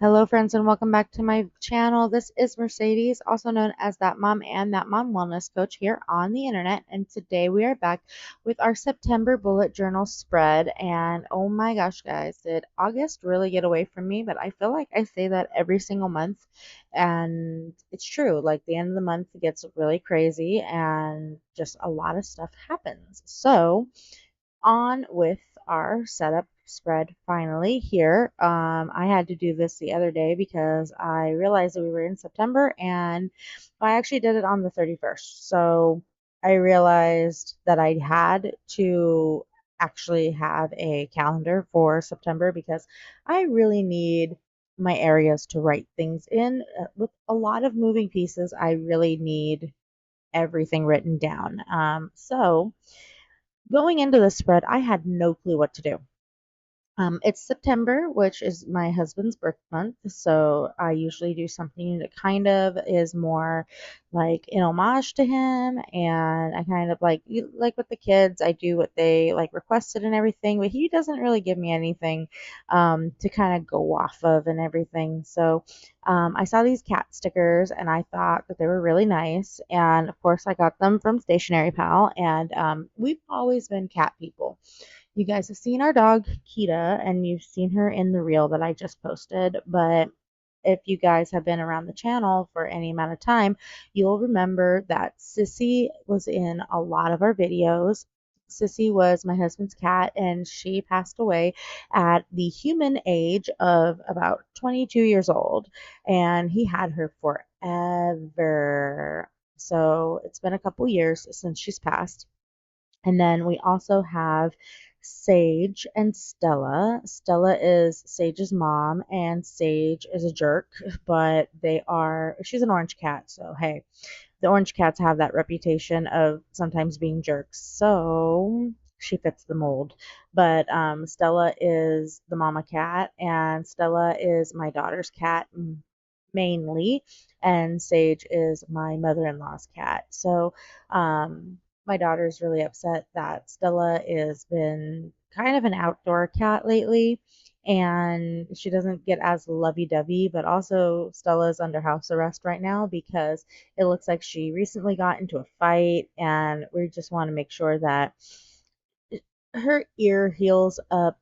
Hello, friends, and welcome back to my channel. This is Mercedes, also known as That Mom and That Mom Wellness Coach here on the internet. And today we are back with our September bullet journal spread. And oh my gosh, guys, did August really get away from me? But I feel like I say that every single month. And it's true. Like the end of the month gets really crazy and just a lot of stuff happens. So, on with our setup spread finally here. I had to do this the other day because I realized that we were in September and I actually did it on the 31st. So I realized that I had to actually have a calendar for September because I really need my areas to write things in. With a lot of moving pieces, I really need everything written down. So going into the spread, I had no clue what to do. It's September, which is my husband's birth month, so I usually do something that kind of is more like an homage to him, and I kind of like with the kids, I do what they like requested and everything, but he doesn't really give me anything to kind of go off of and everything. So I saw these cat stickers, and I thought that they were really nice, and of course I got them from Stationery Pal, and we've always been cat people. You guys have seen our dog, Kita, and you've seen her in the reel that I just posted. But if you guys have been around the channel for any amount of time, you'll remember that Sissy was in a lot of our videos. Sissy was my husband's cat, and she passed away at the human age of about 22 years old. And he had her forever. So it's been a couple years since she's passed. And then we also have Sage and Stella. Stella is Sage's mom, and Sage is a jerk, but she's an orange cat, so hey, the orange cats have that reputation of sometimes being jerks, so she fits the mold. But Stella is the mama cat, and Stella is my daughter's cat mainly, and Sage is my mother-in-law's cat. So, my daughter's really upset that Stella has been kind of an outdoor cat lately, and she doesn't get as lovey-dovey, but also Stella's under house arrest right now because it looks like she recently got into a fight, and we just want to make sure that her ear heals up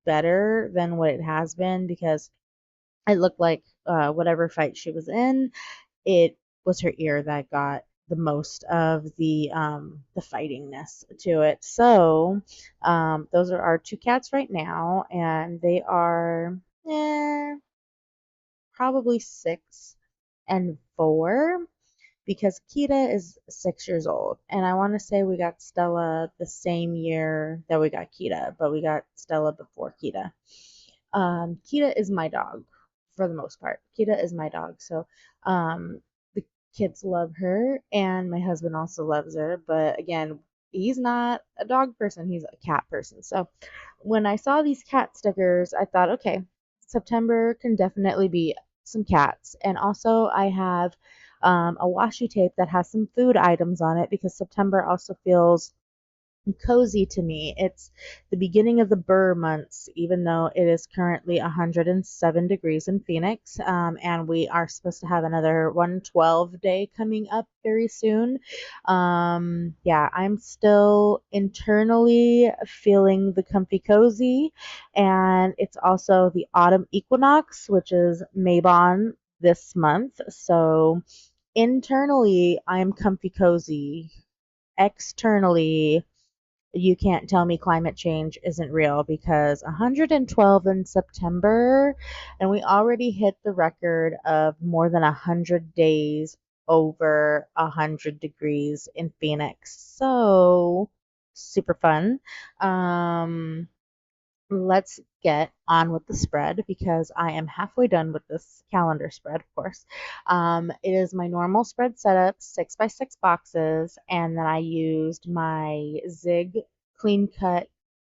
better than what it has been because it looked like whatever fight she was in, it was her ear that got the most of the fightingness to it. So those are our two cats right now, and they are probably 6 and 4 because Kita is 6 years old. And I want to say we got Stella the same year that we got Kita, but we got Stella before Kita. Kita is my dog for the most part. Kita is my dog. So the kids love her, and my husband also loves her. But again, he's not a dog person, he's a cat person. So when I saw these cat stickers, I thought, okay, September can definitely be some cats. And also, I have a washi tape that has some food items on it because September also feels cozy to me. It's the beginning of the Burr months, even though it is currently 107 degrees in Phoenix, and we are supposed to have another 112 day coming up very soon. Yeah, I'm still internally feeling the comfy cozy, and it's also the Autumn Equinox, which is Mabon this month. So internally, I'm comfy cozy. Externally, you can't tell me climate change isn't real because 112 in September, and we already hit the record of more than 100 days over 100 degrees in Phoenix. So super fun. Um, let's get on with the spread because I am halfway done with this calendar spread, of course. It is my normal spread setup, 6 by 6 boxes, and then I used my Zig clean cut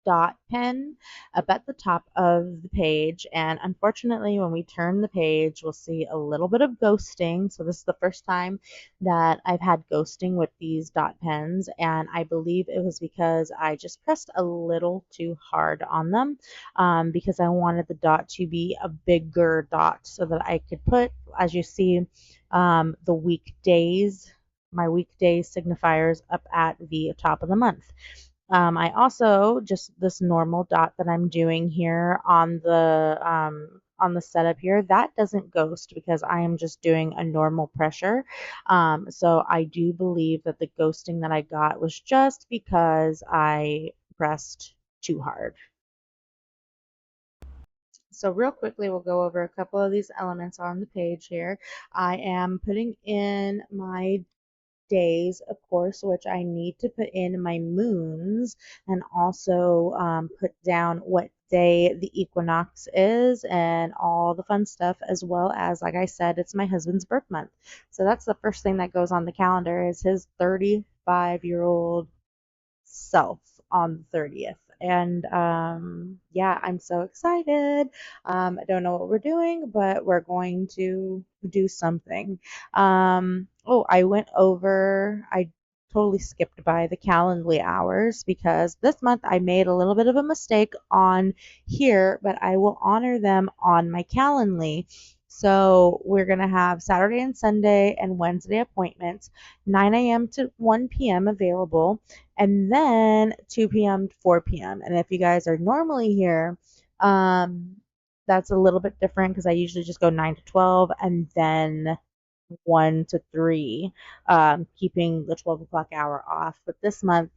dot pen up at the top of the page, and unfortunately when we turn the page we'll see a little bit of ghosting. So this is the first time that I've had ghosting with these dot pens, and I believe it was because I just pressed a little too hard on them, because I wanted the dot to be a bigger dot so that I could put, as you see, the weekdays, my weekday signifiers up at the top of the month. I also just this normal dot that I'm doing here on the setup here, that doesn't ghost because I am just doing a normal pressure. So I do believe that the ghosting that I got was just because I pressed too hard. So real quickly, we'll go over a couple of these elements on the page here. I am putting in my days, of course, which I need to put in my moons, and also put down what day the equinox is and all the fun stuff, as well as, like I said, it's my husband's birth month. So that's the first thing that goes on the calendar is his 35-year-old self on the 30th. And yeah, I'm so excited. I don't know what we're doing, but we're going to do something. Oh, I totally skipped by the Calendly hours because this month I made a little bit of a mistake on here, but I will honor them on my Calendly. So we're going to have Saturday and Sunday and Wednesday appointments, 9 a.m. to 1 p.m. available, and then 2 p.m. to 4 p.m. And if you guys are normally here, that's a little bit different because I usually just go 9 to 12 and then 1 to 3, keeping the 12 o'clock hour off. But this month,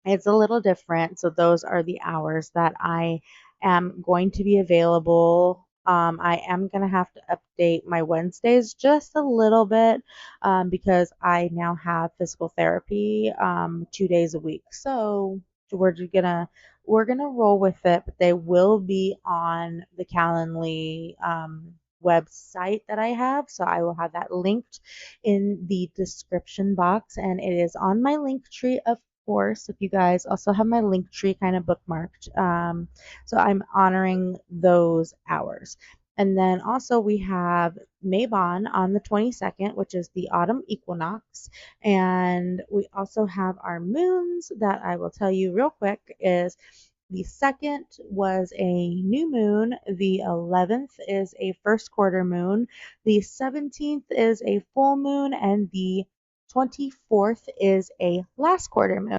it's a little different. So those are the hours that I am going to be available. I am going to have to update my Wednesdays just a little bit, because I now have physical therapy 2 days a week. So we're just gonna we're gonna roll with it, but they will be on the Calendly website that I have. So I will have that linked in the description box, and it is on my link tree, of course. If you guys also have my link tree kind of bookmarked, so I'm honoring those hours. And then also we have Mabon on the 22nd, which is the autumn equinox. And we also have our moons that I will tell you real quick is the 2nd was a new moon. The 11th is a first quarter moon. The 17th is a full moon. And the 24th is a last quarter moon.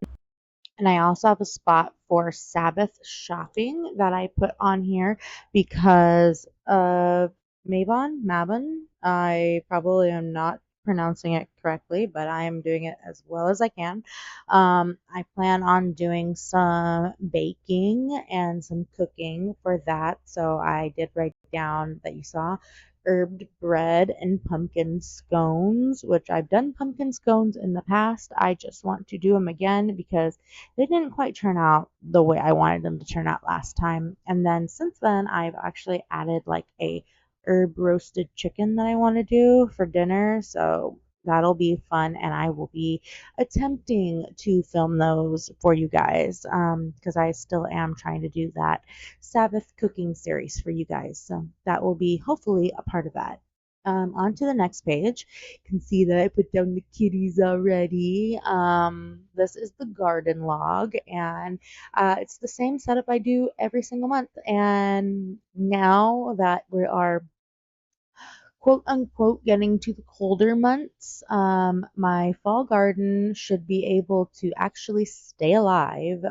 And I also have a spot for Sabbath shopping that I put on here because of Mabon. I probably am not pronouncing it correctly, but I am doing it as well as I can. I plan on doing some baking and some cooking for that. So I did write down that you saw herbed bread and pumpkin scones, which I've done pumpkin scones in the past. I just want to do them again because they didn't quite turn out the way I wanted them to turn out last time. And then since then, I've actually added like a herb roasted chicken that I want to do for dinner. So that'll be fun, and I will be attempting to film those for you guys, because I still am trying to do that Sabbath cooking series for you guys. So that will be hopefully a part of that. On to the next page. You can see that I put down the kitties already. This is the garden log, and it's the same setup I do every single month. And now that we are quote unquote getting to the colder months, my fall garden should be able to actually stay alive,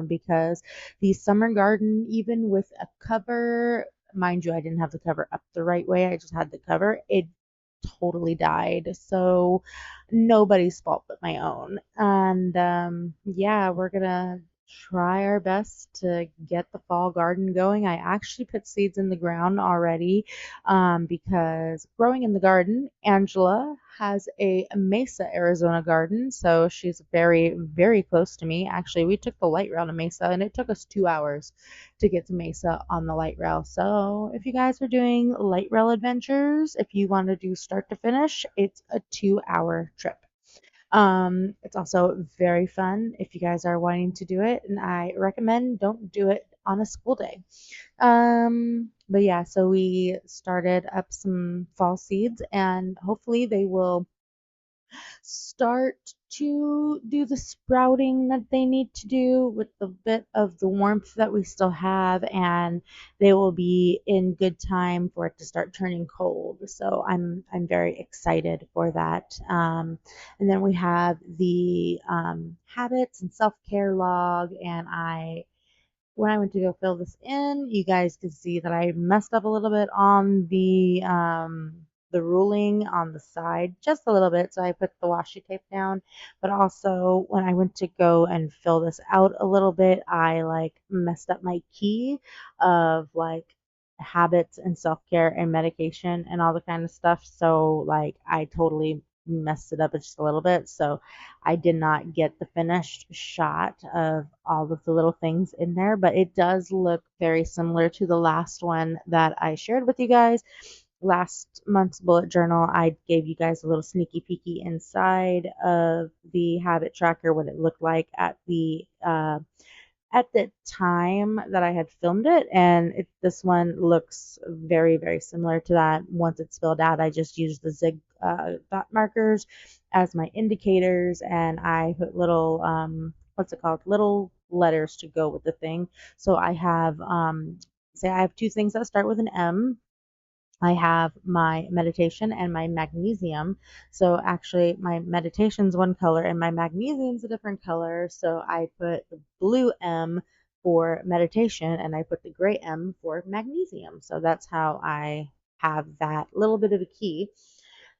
because the summer garden, even with a cover, mind you, I didn't have the cover up the right way, I just had the cover, it totally died. So nobody's fault but my own. And yeah, we're gonna try our best to get the fall garden going. I actually put seeds in the ground already, because growing in the garden, Angela has a Mesa, Arizona garden. So she's very, very close to me. Actually, we took the light rail to Mesa and it took us 2 hours to get to Mesa on the light rail. So if you guys are doing light rail adventures, if you want to do start to finish, it's a 2-hour trip. It's also very fun if you guys are wanting to do it, and I recommend don't do it on a school day. But yeah, so we started up some fall seeds, and hopefully they will start to do the sprouting that they need to do with the bit of the warmth that we still have, and they will be in good time for it to start turning cold. So I'm very excited for that. And then we have the habits and self-care log, and I when I went to go fill this in, you guys could see that I messed up a little bit on the ruling on the side, just a little bit. So I put the washi tape down, but also when I went to go and fill this out a little bit, I like messed up my key of like habits and self-care and medication and all the kind of stuff. So like I totally messed it up just a little bit. So I did not get the finished shot of all of the little things in there, but it does look very similar to the last one that I shared with you guys. Last month's bullet journal, I gave you guys a little sneaky peeky inside of the habit tracker, what it looked like at the time that I had filmed it, and this one looks very, very similar to that. Once it's filled out, I just used the zig dot markers as my indicators, and I put little, what's it called, little letters to go with the thing. So I have, say I have two things that start with an M. I have my meditation and my magnesium. So actually my meditation's one color and my magnesium's a different color. So I put the blue M for meditation and I put the gray M for magnesium. So that's how I have that little bit of a key.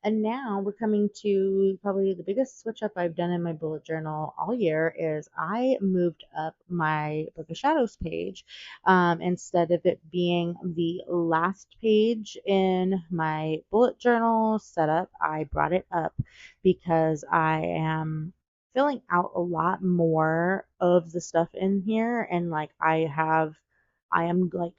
And now we're coming to probably the biggest switch up I've done in my bullet journal all year is I moved up my Book of Shadows page. Instead of it being the last page in my bullet journal setup, I brought it up because I am filling out a lot more of the stuff in here, and like I am like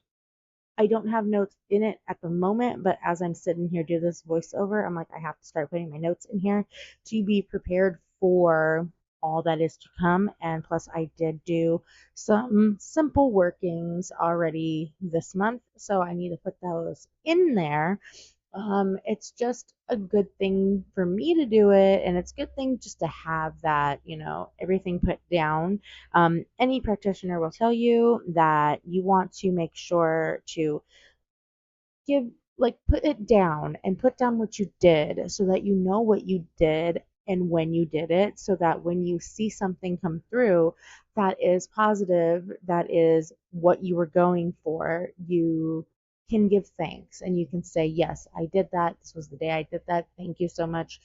I don't have notes in it at the moment, but as I'm sitting here do this voiceover, I'm like, I have to start putting my notes in here to be prepared for all that is to come. And plus, I did do some simple workings already this month, so I need to put those in there. It's just a good thing for me to do it, and it's a good thing just to have that, everything put down. Any practitioner will tell you that you want to make sure to give like put it down and put down what you did so that you know what you did and when you did it, so that when you see something come through that is positive, that is what you were going for, you can give thanks and you can say, yes, I did that, this was the day I did that, thank you so much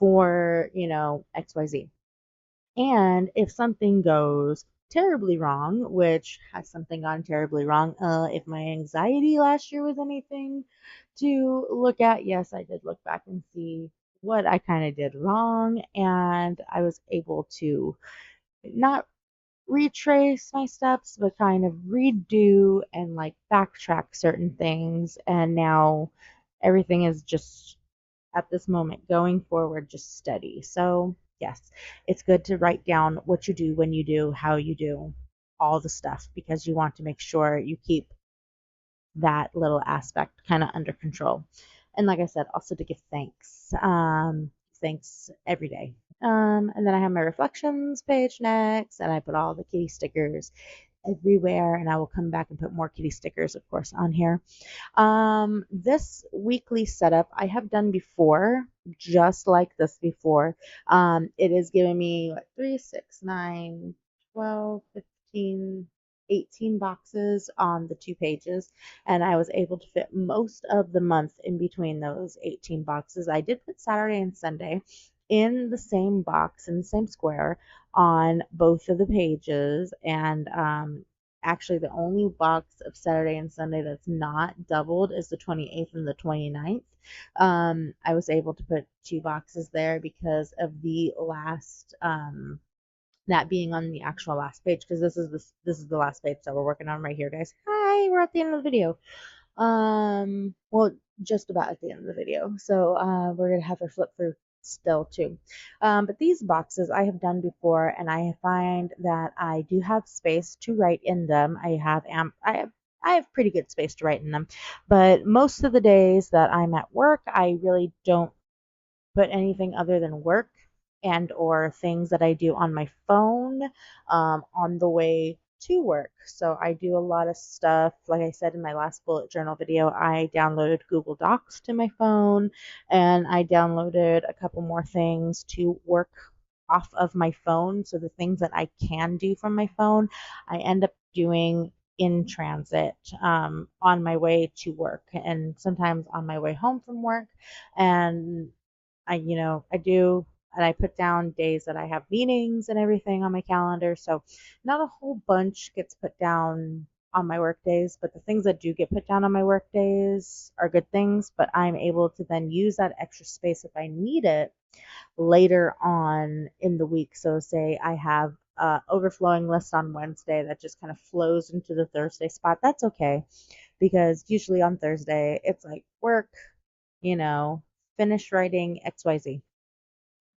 for XYZ. And if something goes terribly wrong, which has something gone terribly wrong, if my anxiety last year was anything to look at, yes, I did look back and see what I kind of did wrong, and I was able to not retrace my steps, but kind of redo and like backtrack certain things, and now everything is just at this moment going forward just steady. So, yes, it's good to write down what you do, when you do, how you do, all the stuff because you want to make sure you keep that little aspect kind of under control. And like I said, also to give thanks. Thanks every day. And then I have my reflections page next, and I put all the kitty stickers everywhere, and I will come back and put more kitty stickers, of course, on here. This weekly setup I have done before, just like this before. It is giving me what, 3, 6, 9, 12, 15, 18 boxes on the 2 pages, and I was able to fit most of the month in between those 18 boxes. I did put Saturday and Sunday in the same box, in the same square on both of the pages, and actually the only box of Saturday and Sunday that's not doubled is the 28th and the 29th. I was able to put 2 boxes there because of the last that being on the actual last page, because this is the last page that we're working on right here, guys. Hi, we're at the end of the video. Well, just about at the end of the video. So we're gonna have to flip through still too. But these boxes I have done before, and I find that I do have space to write in them. I have pretty good space to write in them, but most of the days that I'm at work, I really don't put anything other than work and or things that I do on my phone on the way to work. So I do a lot of stuff. Like I said in my last bullet journal video, I downloaded Google Docs to my phone, and I downloaded a couple more things to work off of my phone. So the things that I can do from my phone, I end up doing in transit on my way to work and sometimes on my way home from work. And I do, and I put down days that I have meetings and everything on my calendar. So not a whole bunch gets put down on my work days, but the things that do get put down on my work days are good things, but I'm able to then use that extra space if I need it later on in the week. So say I have overflowing list on Wednesday that just kind of flows into the Thursday spot. That's okay because usually on Thursday it's like work, you know, finish writing XYZ.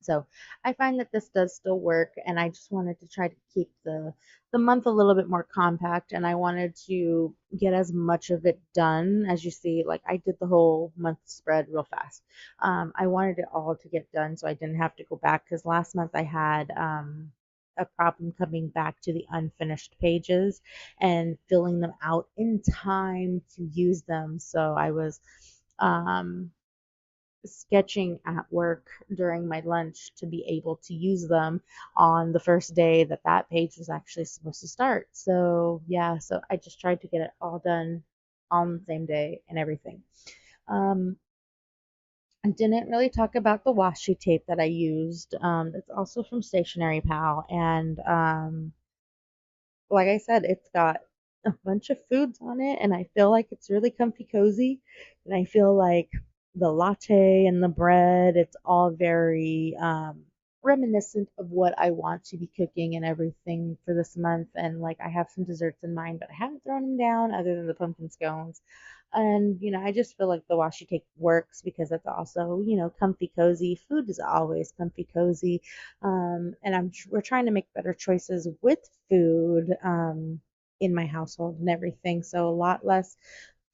So I find that this does still work, and I just wanted to try to keep the month a little bit more compact, and I wanted to get as much of it done. As you see, like I did the whole month spread real fast. I wanted it all to get done so I didn't have to go back because last month I had a problem coming back to the unfinished pages and filling them out in time to use them. So I was um, sketching at work during my lunch to be able to use them on the first day that that page was actually supposed to start. So yeah, so I just tried to get it all done on the same day and everything. I didn't really talk about the washi tape that I used. It's also from Stationery Pal, and like I said, it's got a bunch of foods on it, and I feel like it's really comfy cozy. And I feel like the latte and the bread, it's all very reminiscent of what I want to be cooking and everything for this month. And like I have some desserts in mind, but I haven't thrown them down other than the pumpkin scones. And I just feel like the washi tape works because it's also, comfy cozy. Food is always comfy cozy. And we're trying to make better choices with food in my household and everything. So a lot less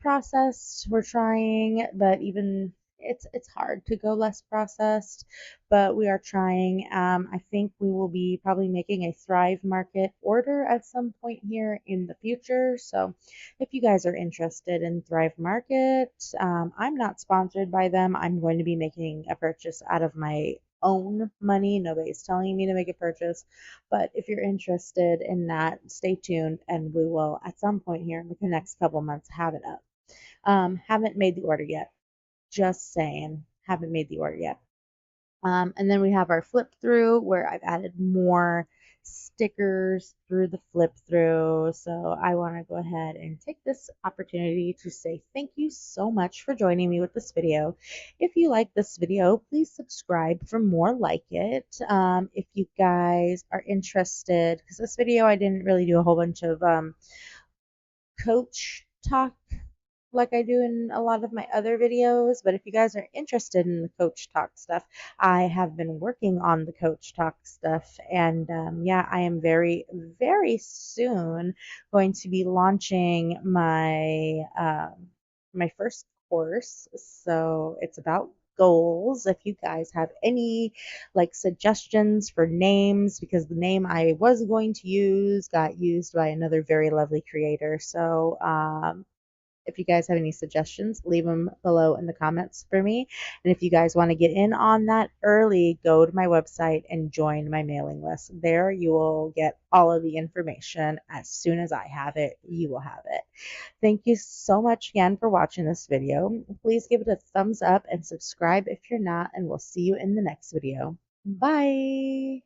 processed we're trying, but even it's hard to go less processed, but we are trying. I think we will be probably making a Thrive Market order at some point here in the future. So if you guys are interested in Thrive Market, I'm not sponsored by them. I'm going to be making a purchase out of my own money. Nobody's telling me to make a purchase, but if you're interested in that, stay tuned and we will at some point here in the next couple months have it up. Haven't made the order yet. Just saying, haven't made the order yet. And then we have our flip through where I've added more stickers through the flip through. So I want to go ahead and take this opportunity to say thank you so much for joining me with this video. If you like this video, please subscribe for more like it. If you guys are interested, because this video I didn't really do a whole bunch of coach talk like I do in a lot of my other videos. But if you guys are interested in the Coach Talk stuff, I have been working on the Coach Talk stuff. And yeah, I am very, very soon going to be launching my first course. So it's about goals. If you guys have any like suggestions for names, because the name I was going to use got used by another very lovely creator. So if you guys have any suggestions, leave them below in the comments for me. And if you guys want to get in on that early, go to my website and join my mailing list. There you will get all of the information. As soon as I have it, you will have it. Thank you so much again for watching this video. Please give it a thumbs up and subscribe if you're not, and we'll see you in the next video. Bye!